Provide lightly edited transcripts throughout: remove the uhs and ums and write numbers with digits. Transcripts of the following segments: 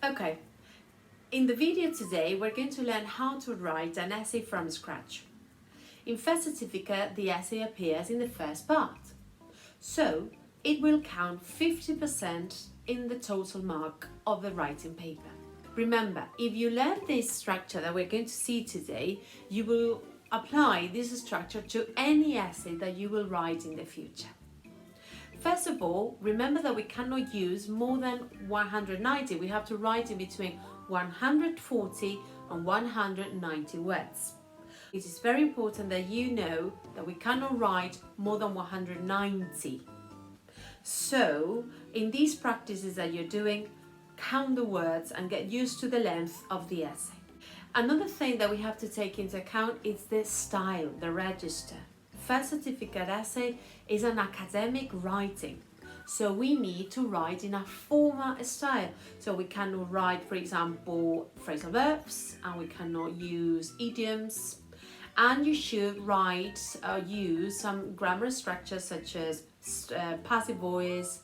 Okay, in the video today we're going to learn how to write an essay from scratch. In first certificate, the essay appears in the first part, so it will count 50% in the total mark of the writing paper. Remember, if you learn this structure that we're going to see today, you will apply this structure to any essay that you will write in the future. First of all, remember that we cannot use more than 190. We have to write in between 140 and 190 words. It is very important that you know that we cannot write more than 190. So, in these practices that you're doing, count the words and get used to the length of the essay. Another thing that we have to take into account is the style, the register. First certificate essay is an academic writing, so we need to write in a formal style. So we cannot write, for example, phrasal verbs, and we cannot use idioms. And you should write use some grammar structures such as passive voice,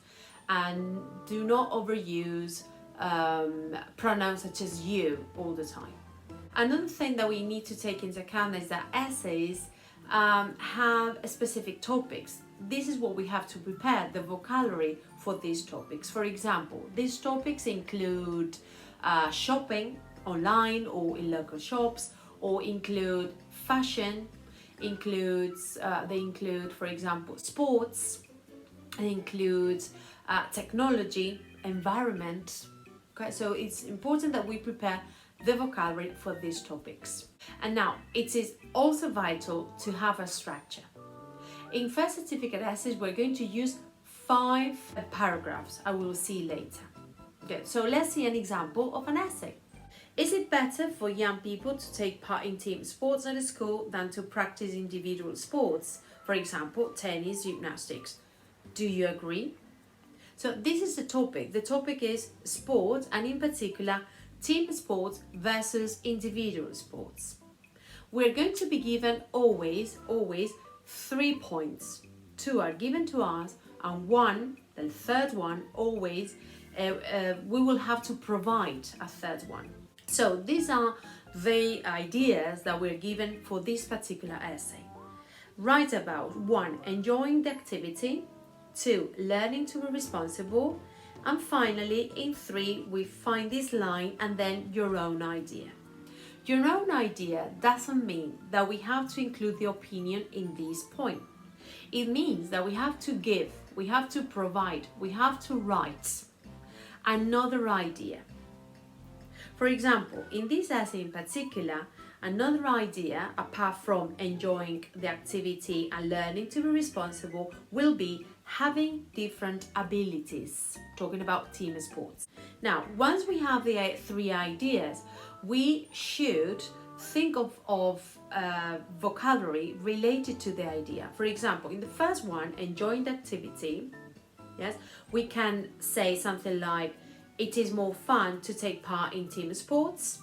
and do not overuse pronouns such as you all the time. Another thing that we need to take into account is that essays have specific topics. This is what we have to prepare, the vocabulary for these topics. For example, these topics include shopping online or in local shops, or include fashion, they include, for example, sports, they include technology, environment. Okay, so it's important that we prepare the vocabulary for these topics. And now, it is also vital to have a structure. In first certificate essays, we're going to use 5 paragraphs. I will see later. Okay, so let's see an example of an essay. Is it better for young people to take part in team sports at school than to practice individual sports? For example, tennis, gymnastics. Do you agree? So this is the topic. The topic is sports, and in particular, team sports versus individual sports. We're going to be given always 3 points. 2 are given to us, and 1, the third one, always, we will have to provide a third one. So these are the ideas that we're given for this particular essay. Write about 1, enjoying the activity, 2, learning to be responsible, and finally, in 3, we find this line and then your own idea. Your own idea doesn't mean that we have to include the opinion in this point. It means that we have to give, we have to provide, we have to write another idea. For example, in this essay in particular, another idea, apart from enjoying the activity and learning to be responsible, will be having different abilities, talking about team sports. Now, once we have the 3 ideas, we should think of vocabulary related to the idea. For example, in the first one, enjoying the activity, yes, we can say something like, it is more fun to take part in team sports.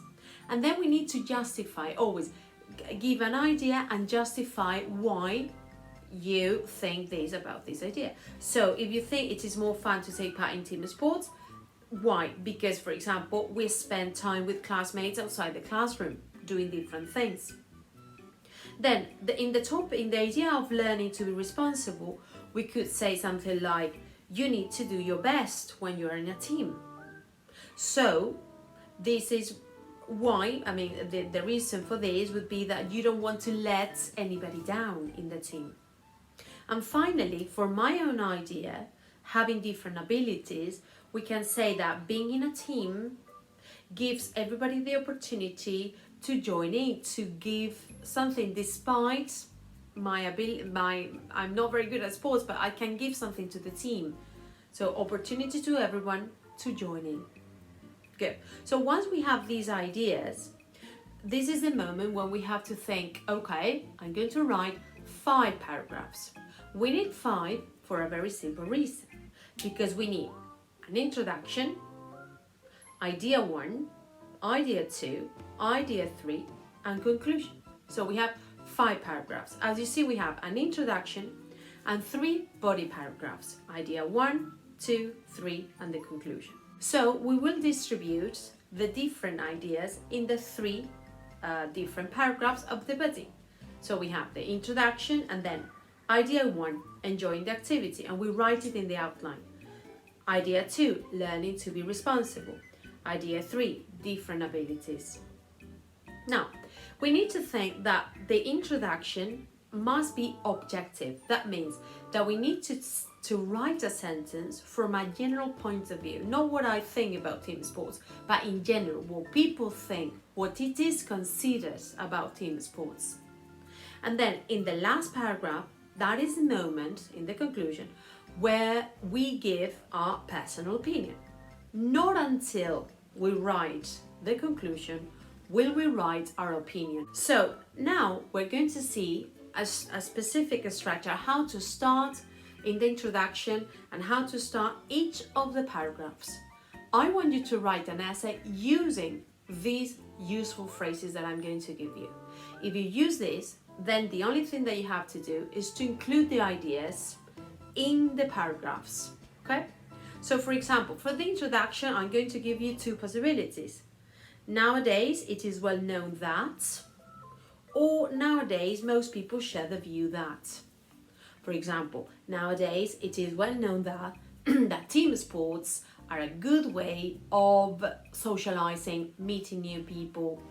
And then we need to justify, always give an idea and justify why you think this about this idea. So if you think it is more fun to take part in team sports, why? Because, for example, we spend time with classmates outside the classroom doing different things. Then in the idea of learning to be responsible, we could say something like, you need to do your best when you're in a team. So this is why, the reason for this would be that you don't want to let anybody down in the team. And finally, for my own idea, having different abilities, we can say that being in a team gives everybody the opportunity to join in, to give something despite my ability. I'm not very good at sports, but I can give something to the team. So opportunity to everyone to join in. Good. So once we have these ideas, this is the moment when we have to think, okay, I'm going to write 5 paragraphs. We need 5 for a very simple reason, because we need an introduction, idea 1, idea 2, idea 3, and conclusion. So we have 5 paragraphs. As you see, we have an introduction and 3 body paragraphs, idea 1, 2, 3, and the conclusion. So we will distribute the different ideas in the three different paragraphs of the body. So we have the introduction, and then idea 1, enjoying the activity, and we write it in the outline. Idea 2, learning to be responsible. Idea 3, different abilities. Now, we need to think that the introduction must be objective. That means that we need to write a sentence from a general point of view, not what I think about team sports, but in general, what people think, what it is considered about team sports. And then in the last paragraph, that is the moment in the conclusion where we give our personal opinion. Not until we write the conclusion will we write our opinion. So now we're going to see a specific structure, how to start in the introduction and how to start each of the paragraphs. I want you to write an essay using these useful phrases that I'm going to give you. If you use this, then the only thing that you have to do is to include the ideas in the paragraphs, okay? So for example, for the introduction, I'm going to give you two possibilities. Nowadays, it is well known that, or nowadays, most people share the view that. For example, nowadays, it is well known that, that team sports are a good way of socializing, meeting new people.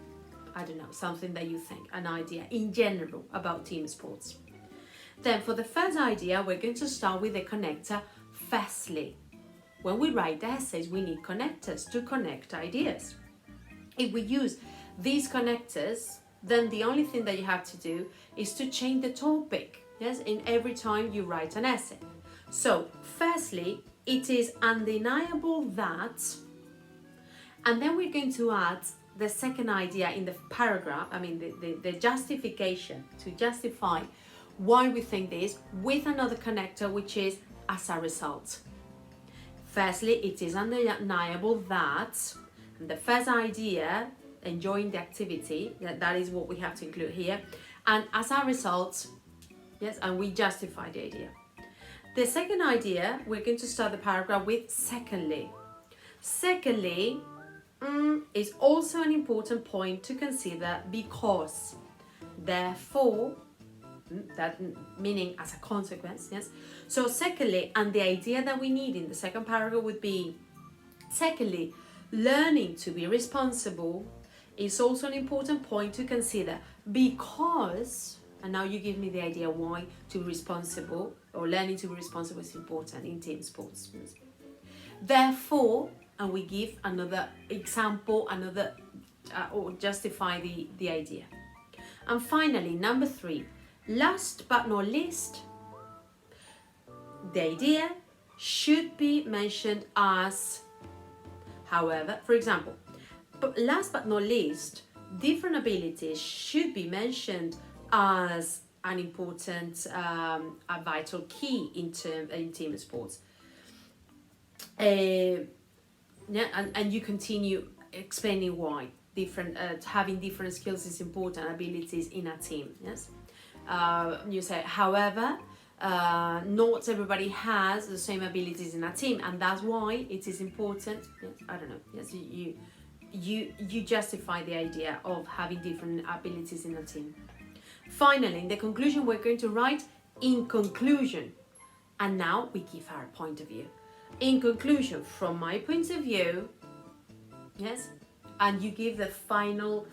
I don't know, something that you think, an idea in general about team sports. Then for the first idea, we're going to start with the connector firstly. When we write essays, we need connectors to connect ideas. If we use these connectors, then the only thing that you have to do is to change the topic, yes, in every time you write an essay. So, firstly, it is undeniable that, and then we're going to add the second idea in the paragraph, the justification, to justify why we think this with another connector, which is as a result. Firstly, it is undeniable that, and the first idea, enjoying the activity, that is what we have to include here, and as a result, yes, and we justify the idea. The second idea, we're going to start the paragraph with secondly. Secondly, is also an important point to consider because, therefore, that meaning as a consequence, yes. So secondly, and the idea that we need in the second paragraph would be, secondly, learning to be responsible is also an important point to consider because, and now you give me the idea why to be responsible or learning to be responsible is important in team sports. Therefore, and we give another example, or justify the idea. And finally, number 3, last but not least, the idea should be mentioned as, however, for example, but last but not least, different abilities should be mentioned as an important, a vital key in team sports. And you continue explaining why different having different skills is important, abilities in a team. Yes, you say, however, not everybody has the same abilities in a team, and that's why it is important. Yes, I don't know. Yes, you justify the idea of having different abilities in a team. Finally, in the conclusion, we're going to write in conclusion, and now we give our point of view. In conclusion, from my point of view, yes, and you give a final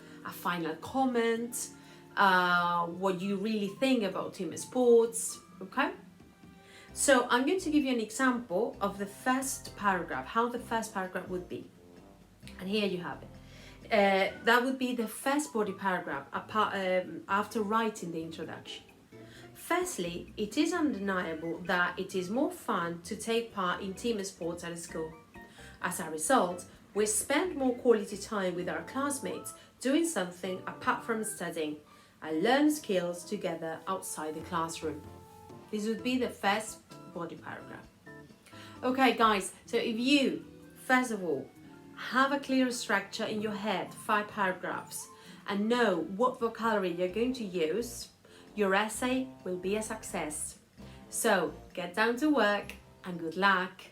comment, what you really think about team sports, okay? So I'm going to give you an example of the first paragraph, how the first paragraph would be. And here you have it. That would be the first body paragraph after writing the introduction. Firstly, it is undeniable that it is more fun to take part in team sports at school. As a result, we spend more quality time with our classmates doing something apart from studying and learn skills together outside the classroom. This would be the first body paragraph. Okay guys, so if you, first of all, have a clear structure in your head, 5 paragraphs, and know what vocabulary you're going to use, your essay will be a success. So get down to work and good luck.